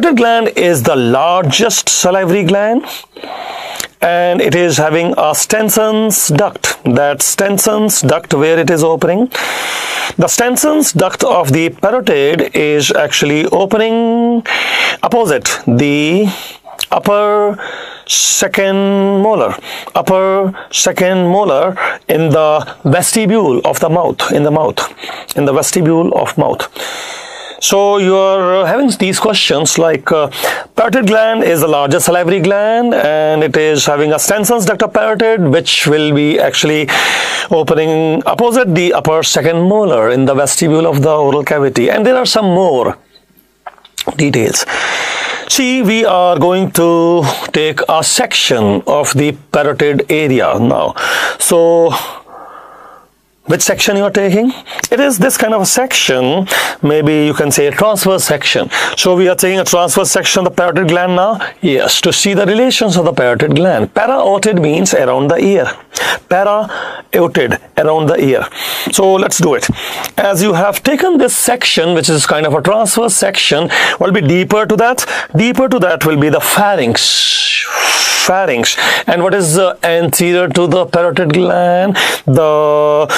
Parotid gland is the largest salivary gland, and it is having a Stensen's duct. That Stensen's duct where it is opening. The Stensen's duct of the parotid is actually opening opposite the upper second molar in the vestibule of the mouth, in the vestibule of mouth. So you are having these questions like parotid gland is the largest salivary gland, and it is having a Stensen's duct of parotid which will be actually opening opposite the upper second molar in the vestibule of the oral cavity. And there are some more details. See, we are going to take a section of the parotid area now. So which section you are taking? It is this kind of a section, maybe you can say a transverse section. So we are taking a transverse section of the parotid gland now. Yes, to see the relations of the parotid gland. Parotid means around the ear. Parotid, around the ear. So let's do it. As you have taken this section, which is kind of a transverse section, what will be deeper to that? Deeper to that will be the pharynx. And what is anterior to the parotid gland? The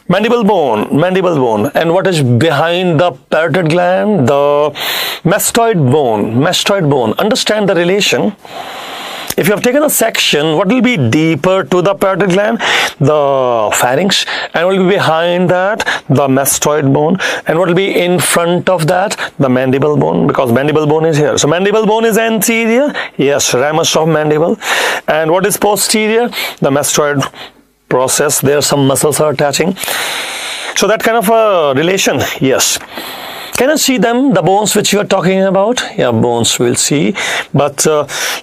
mandible bone. And what is behind the parotid gland? The mastoid bone. Understand the relation. If you have taken a section, what will be deeper to the parotid gland? The pharynx. And what will be behind that? The mastoid bone. And what will be in front of that? The mandible bone, because mandible bone is here. So mandible bone is anterior. Yes, ramus of mandible. And what is posterior? The mastoid process. There some muscles are attaching. So that kind of a relation. Yes. Can you see them, the bones which you are talking about? Yeah, bones we'll see, but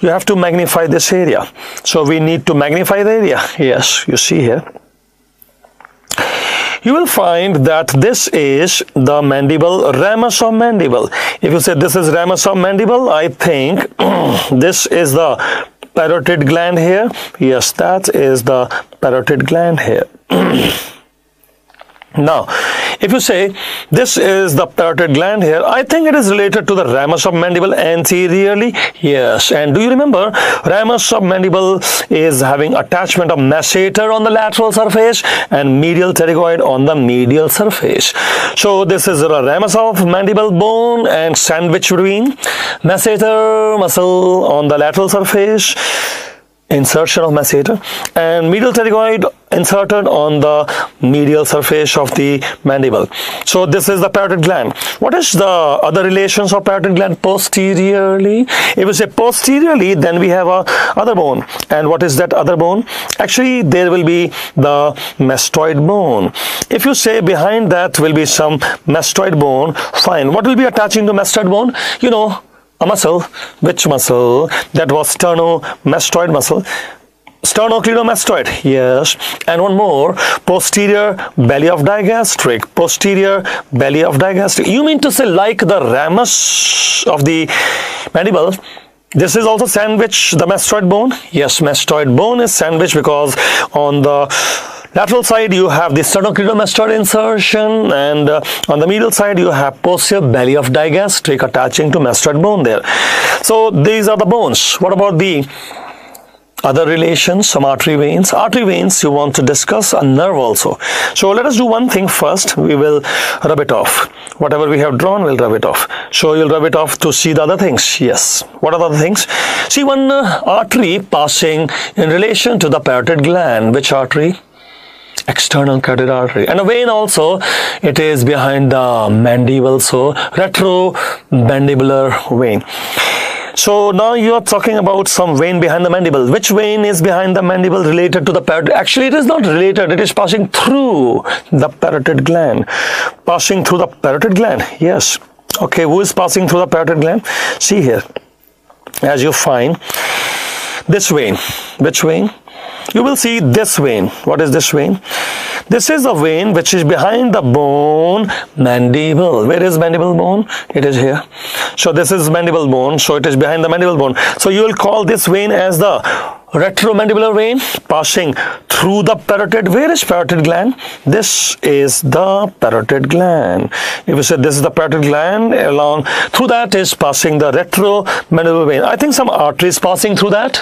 you have to magnify this area. So we need to magnify the area. Yes, you see here. You will find that this is the mandible, ramus of mandible. If you say this is ramus of mandible, I think this is the parotid gland here. Yes, that is the parotid gland here. Now, if you say this is the parotid gland here, I think it is related to the ramus of mandible anteriorly. Yes, and do you remember ramus of mandible is having attachment of masseter on the lateral surface and medial pterygoid on the medial surface. So this is a ramus of mandible bone and sandwich between masseter muscle on the lateral surface, insertion of masseter, and medial pterygoid inserted on the medial surface of the mandible. So this is the parotid gland. What is the other relations of parotid gland posteriorly? If you say posteriorly, then we have a other bone. And what is that other bone? Actually, there will be the mastoid bone. If you say behind that will be some mastoid bone, fine. What will be attaching to mastoid bone? You know, a muscle. Which muscle? That was sternomastoid muscle. Sternocleidomastoid, yes. And one more, posterior belly of digastric. Posterior belly of digastric. You mean to say like the ramus of the mandible, this is also sandwich the mastoid bone? Yes, mastoid bone is sandwich because on the lateral side you have the sternocleidomastoid insertion, and on the medial side you have posterior belly of digastric attaching to mastoid bone there. So these are the bones. What about the other relations? Some artery veins. Artery veins you want to discuss, a nerve also. So let us do one thing first. We will rub it off. Whatever we have drawn, we'll rub it off. So you'll rub it off to see the other things. Yes. What are the other things? See one artery passing in relation to the parotid gland. Which artery? External carotid artery. And a vein also, it is behind the mandible, so retromandibular vein. So now you are talking about some vein behind the mandible. Which vein is behind the mandible related to the parotid? Actually, it is not related. It is passing through the parotid gland. Passing through the parotid gland. Yes. Okay, who is passing through the parotid gland? See here. As you find this vein. Which vein? You will see this vein. What is this vein? This is a vein which is behind the bone mandible. Where is mandible bone? It is here. So this is mandible bone. So it is behind the mandible bone. So you will call this vein as the retromandibular vein passing through the parotid. Where is parotid gland? This is the parotid gland. If you say this is the parotid gland, along through that is passing the retromandibular vein. I think some artery is passing through that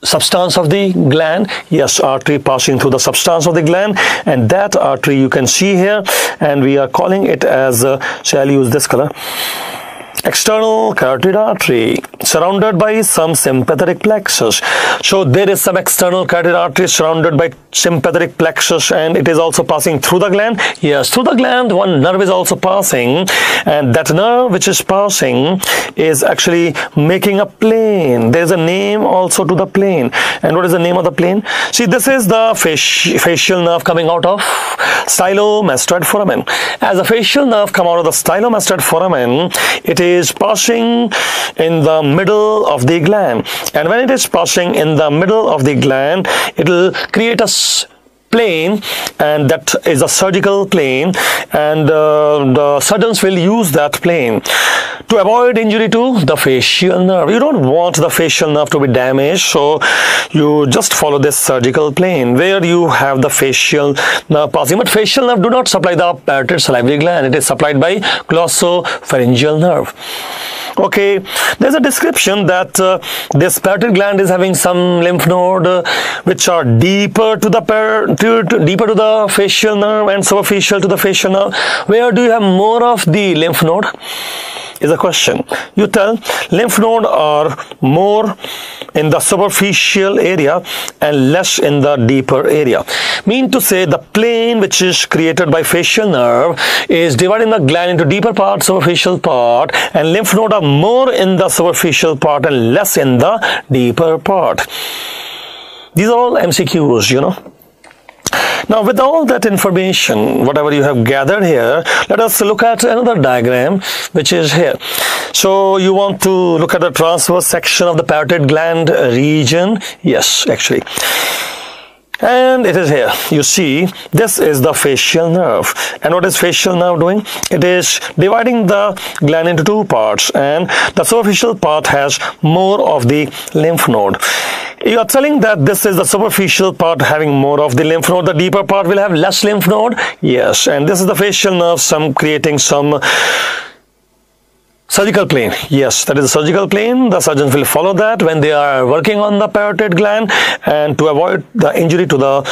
substance of the gland. Yes, artery passing through the substance of the gland, and that artery you can see here, and we are calling it as shall use this color, external carotid artery, surrounded by some sympathetic plexus. So there is some external carotid artery surrounded by sympathetic plexus, and it is also passing through the gland. Yes, through the gland one nerve is also passing, and that nerve which is passing is actually making a plane. There is a name also to the plane. And what is the name of the plane? See, this is the facial nerve coming out of stylomastoid foramen. As a facial nerve come out of the stylomastoid foramen, it is passing in the middle of the gland, and when it is passing in the middle of the gland, it will create a plane, and that is a surgical plane, and the surgeons will use that plane to avoid injury to the facial nerve. You don't want the facial nerve to be damaged, so you just follow this surgical plane where you have the facial nerve passing. But facial nerve do not supply the parotid salivary gland. It is supplied by glossopharyngeal nerve. Okay, there's a description that this parotid gland is having some lymph node which are deeper to the facial nerve and superficial to the facial nerve. Where do you have more of the lymph node? Is a question. You tell lymph node are more in the superficial area and less in the deeper area. Mean to say the plane which is created by facial nerve is dividing the gland into deeper part, superficial part, and lymph node are more in the superficial part and less in the deeper part. These are all MCQs, you know. Now, with all that information, whatever you have gathered here, let us look at another diagram which is here. So, you want to look at the transverse section of the parotid gland region? Yes, actually. And it is here. You see, this is the facial nerve. And what is facial nerve doing? It is dividing the gland into two parts, and the superficial part has more of the lymph node. You are telling that this is the superficial part having more of the lymph node, the deeper part will have less lymph node? Yes, and this is the facial nerve, creating some surgical plane. Yes, that is a surgical plane. The surgeons will follow that when they are working on the parotid gland, and to avoid the injury to the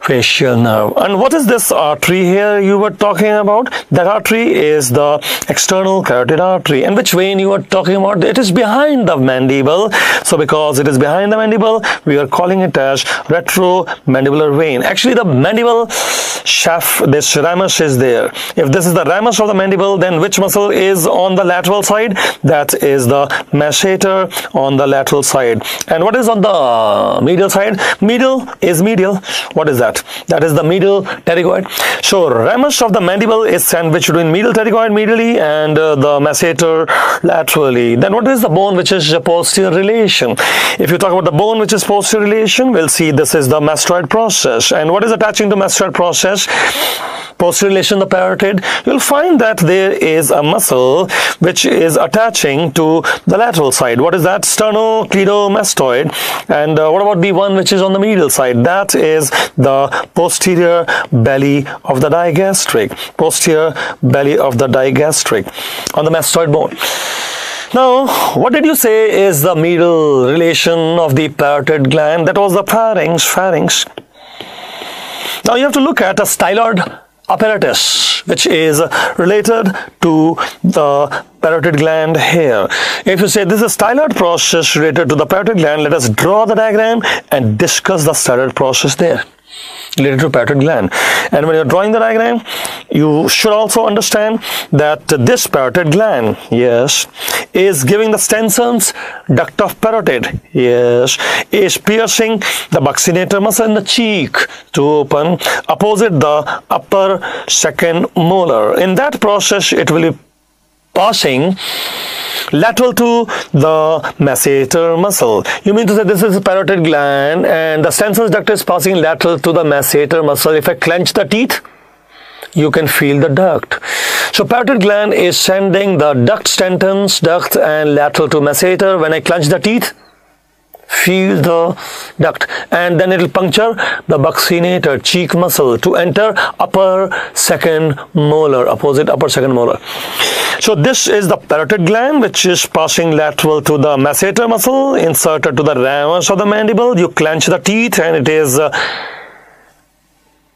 facial nerve. And what is this artery here you were talking about? That artery is the external carotid artery. And which vein you were talking about? It is behind the mandible. So because it is behind the mandible, we are calling it as retromandibular vein. Actually, the mandible shaft, this ramus is there. If this is the ramus of the mandible, then which muscle is on the lateral side? That is the masseter on the lateral side. And what is on the medial side? Medial is medial. What is that? That is the medial pterygoid. So ramus of the mandible is sandwiched between medial pterygoid medially and the masseter laterally. Then what is the bone which is posterior relation? If you talk about the bone which is posterior relation, we'll see this is the mastoid process. And what is attaching to mastoid process? Posterior relation, the parotid, you'll find that there is a muscle which is attaching to the lateral side. What is that? Sternocleidomastoid. And what about the one which is on the medial side? That is the posterior belly of the digastric. Posterior belly of the digastric on the mastoid bone. Now, what did you say is the medial relation of the parotid gland? That was the pharynx. Now you have to look at a styloid apparatus which is related to the parotid gland here. If you say this is a styloid process related to the parotid gland, let us draw the diagram and discuss the styloid process there related to parotid gland. And when you're drawing the diagram, you should also understand that this parotid gland, yes, is giving the Stenson's duct of parotid, yes, is piercing the buccinator muscle in the cheek to open opposite the upper second molar. In that process, it will be passing lateral to the masseter muscle. You mean to say this is a parotid gland and the Stenson's duct is passing lateral to the masseter muscle. If I clench the teeth, you can feel the duct. So parotid gland is sending the duct, Stenson's duct, and lateral to masseter. When I clench the teeth, feel the duct, and then it will puncture the buccinator cheek muscle to enter upper second molar, opposite upper second molar. So this is the parotid gland, which is passing lateral to the masseter muscle, inserted to the ramus of the mandible. You clench the teeth and it is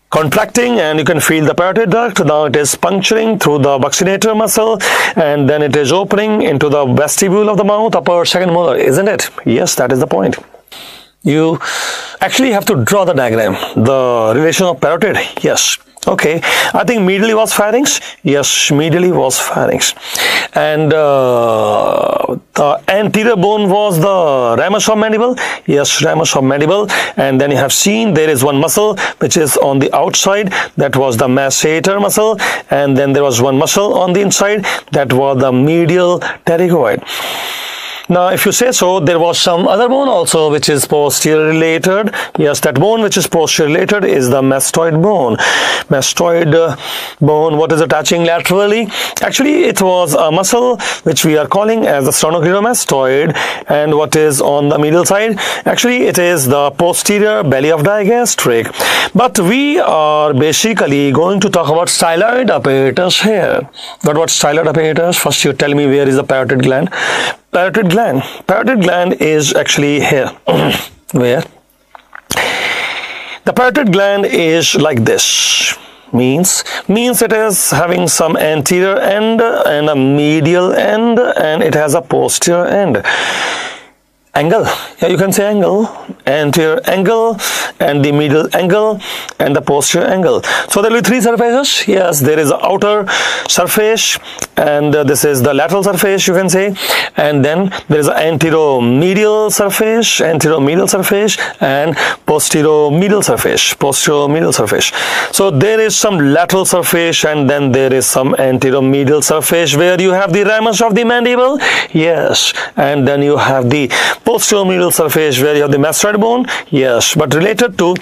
contracting, and you can feel the parotid duct. Now it is puncturing through the buccinator muscle, and then it is opening into the vestibule of the mouth, upper second molar, isn't it? Yes, that is the point. You actually have to draw the diagram, the relation of parotid. Yes. Okay, I think medially was pharynx. Yes, medially was pharynx, and the anterior bone was the ramus of mandible. Yes, ramus of mandible. And then you have seen there is one muscle which is on the outside, that was the masseter muscle, and then there was one muscle on the inside, that was the medial pterygoid. Now, if you say so, there was some other bone also which is posterior related. Yes, that bone which is posterior related is the mastoid bone. Mastoid bone, what is attaching laterally? Actually, it was a muscle which we are calling as the sternocleidomastoid. And what is on the medial side? Actually, it is the posterior belly of digastric. But we are basically going to talk about styloid apparatus here. What about styloid apparatus? First, you tell me where is the parotid gland. Parotid gland. Parotid gland is actually here. Where? The parotid gland is like this. Means it is having some anterior end and a medial end, and it has a posterior end. Angle, yeah, you can say angle, anterior angle and the medial angle and the posterior angle. So there will be three surfaces. Yes, there is the outer surface, and this is the lateral surface, you can say, and then there is the anteromedial surface, and posteromedial surface, So there is some lateral surface, and then there is some anteromedial surface where you have the ramus of the mandible. Yes, and then you have the posteromedial surface where you have the mastoid bone. Yes, but related to,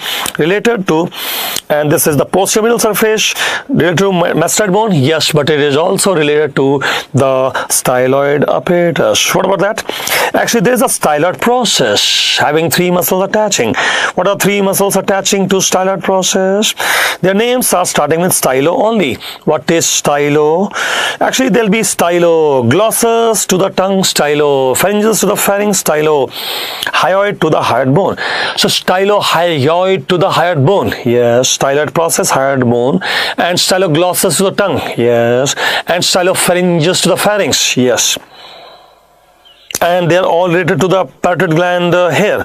and this is the posteromedial surface related to mastoid bone. Yes, but it is also related to the styloid apparatus. What about that? Actually, there is a styloid process having three muscles attaching. What are three muscles attaching to styloid process? Their names are starting with stylo only. What is stylo? Actually, there will be styloglossus to the tongue, stylopharyngeus to the pharynx, stylohyoid to the hyoid bone. So stylohyoid to the hyoid bone. Yes, styloid process, hyoid bone, and styloglossus to the tongue. Yes, and stylopharyngeus to the pharynx. Yes. And they are all related to the parotid gland here.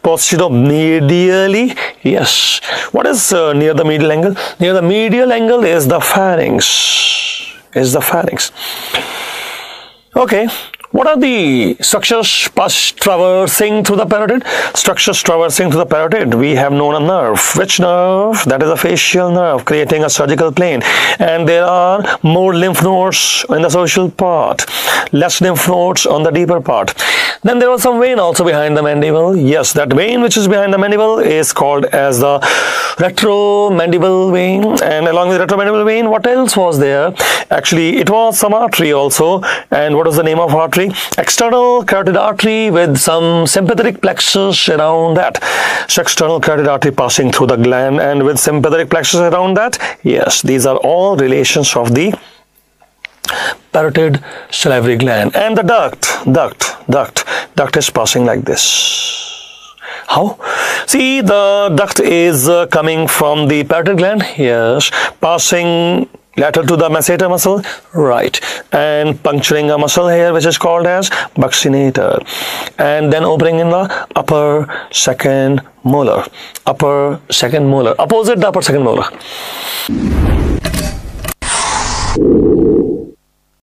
Posteromedially, yes. What is near the medial angle? Near the medial angle is the pharynx. Okay. What are the structures traversing through the parotid? Structures traversing through the parotid. We have known a nerve. Which nerve? That is a facial nerve, creating a surgical plane. And there are more lymph nodes in the social part, less lymph nodes on the deeper part. Then there was some vein also behind the mandible. Yes, that vein which is behind the mandible is called as the retromandible vein. And along with retromandible vein, what else was there? Actually, it was some artery also. And what was the name of artery? External carotid artery with some sympathetic plexus around that. So external carotid artery passing through the gland and with sympathetic plexus around that. Yes, these are all relations of the parotid salivary gland. And the duct is passing like this. How? See, the duct is coming from the parotid gland. Yes, passing lateral to the masseter muscle, right, and puncturing a muscle here which is called as buccinator, and then opening in the upper second molar, opposite the upper second molar.